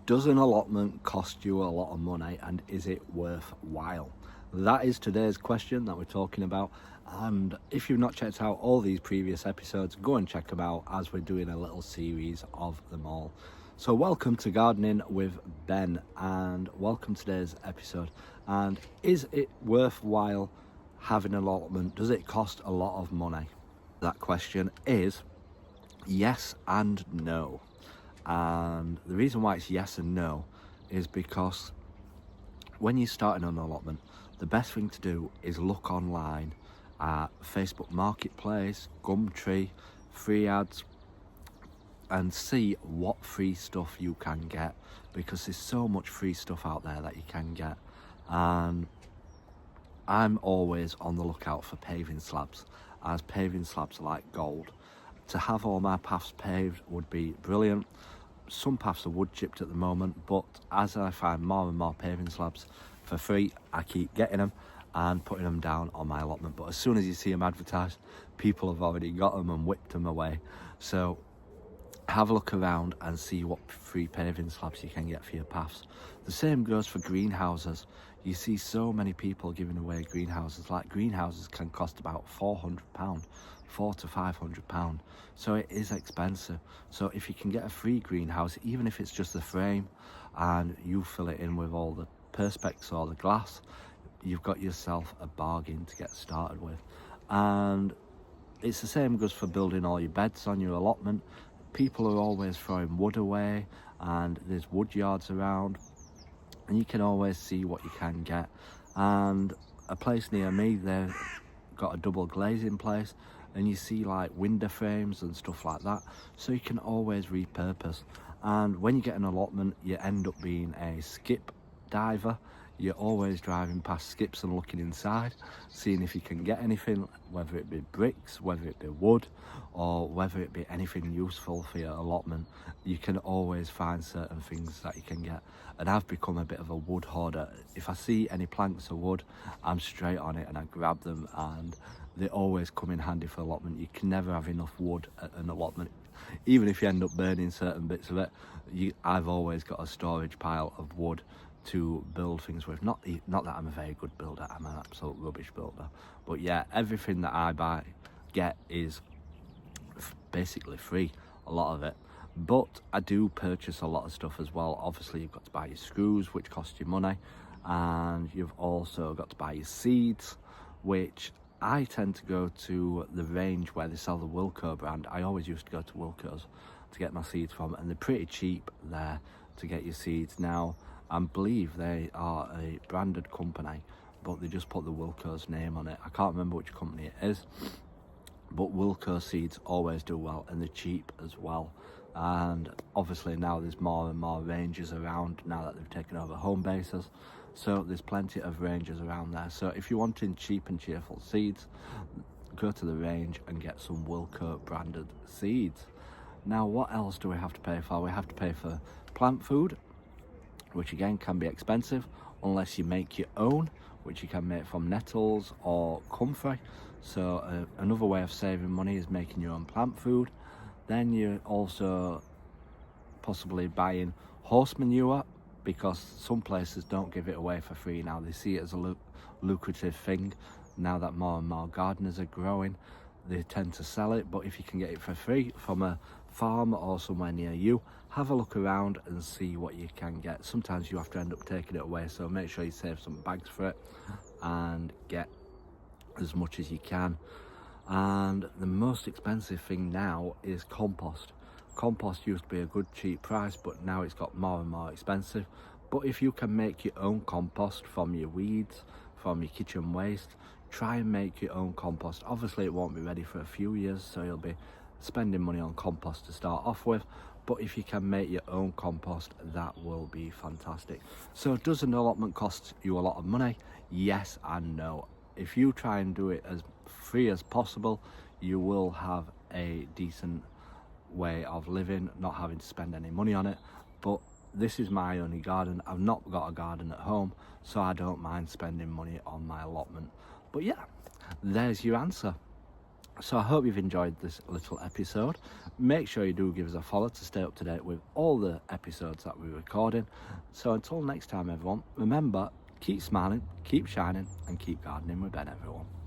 Does an allotment cost you a lot of money, and is it worthwhile? That is today's question that we're talking about. And if you've not checked out all these previous episodes, go and check them out, as we're doing a little series of them all. So welcome to Gardening with Ben, and welcome to today's episode. And is it worthwhile having an allotment? Does it cost a lot of money? That question is yes and no. And the reason why it's yes and no is because when you're starting an allotment, the best thing to do is look online at Facebook Marketplace, Gumtree, free ads, and see what free stuff you can get, because there's so much free stuff out there that you can get. And I'm always on the lookout for paving slabs, as paving slabs are like gold. To have all my paths paved would be brilliant. Some paths are wood chipped at the moment, but as I find more and more paving slabs for free, I keep getting them and putting them down on my allotment. But as soon as you see them advertised, people have already got them and whipped them away. So have a look around and see what free paving slabs you can get for your paths. The same goes for greenhouses. You see so many people giving away greenhouses. Like, greenhouses can cost about £400, £400 to £500. So it is expensive. So if you can get a free greenhouse, even if it's just the frame and you fill it in with all the perspex or the glass, you've got yourself a bargain to get started with. And it's the same goes for building all your beds on your allotment. People are always throwing wood away, and there's wood yards around, and you can always see what you can get. And a place near me, they've got a double glazing place, and you see like window frames and stuff like that, so you can always repurpose. And when you get an allotment, you end up being a skip diver. You're always driving past skips and looking inside, seeing if you can get anything, whether it be bricks, whether it be wood, or whether it be anything useful for your allotment. You can always find certain things that you can get. And I've become a bit of a wood hoarder. If I see any planks of wood, I'm straight on it and I grab them, and they always come in handy for allotment. You can never have enough wood at an allotment. Even if you end up burning certain bits of it, I've always got a storage pile of wood to build things with. Not that I'm a very good builder, I'm an absolute rubbish builder, but yeah, everything that I get is basically free, a lot of it. But I do purchase a lot of stuff as well. Obviously, you've got to buy your screws, which cost you money, and you've also got to buy your seeds, which I tend to go to the range where they sell the Wilco brand. I always used to go to Wilco's to get my seeds from, and they're pretty cheap there to get your seeds. Now, I believe they are a branded company, but they just put the Wilco's name on it. I can't remember which company it is, but Wilco seeds always do well, and they're cheap as well. And obviously now there's more and more ranges around now that they've taken over home bases, so there's plenty of ranges around there. So if you're wanting cheap and cheerful seeds, go to the range and get some Wilco branded seeds. Now, what else do we have to pay for? We have to pay for plant food, which again can be expensive unless you make your own, which you can make from nettles or comfrey. So another way of saving money is making your own plant food. Then you're also possibly buying horse manure, because some places don't give it away for free now. They see it as a lucrative thing. Now that more and more gardeners are growing, they tend to sell it. But if you can get it for free from a farm or somewhere near you, have a look around and see what you can get. Sometimes you have to end up taking it away, so make sure you save some bags for it and get as much as you can. And the most expensive thing now is compost. Compost used to be a good cheap price, but now it's got more and more expensive. But if you can make your own compost from your weeds, from your kitchen waste, try and make your own compost. Obviously it won't be ready for a few years, so you'll be spending money on compost to start off with, but if you can make your own compost, that will be fantastic. So does an allotment cost you a lot of money? Yes and no. If you try and do it as free as possible, you will have a decent way of living, not having to spend any money on it. But this is my only garden. I've not got a garden at home, so I don't mind spending money on my allotment. But yeah, there's your answer. So I hope you've enjoyed this little episode. Make sure you do give us a follow to stay up to date with all the episodes that we're recording. So until next time, everyone, remember, keep smiling, keep shining, and keep gardening with Ben, everyone.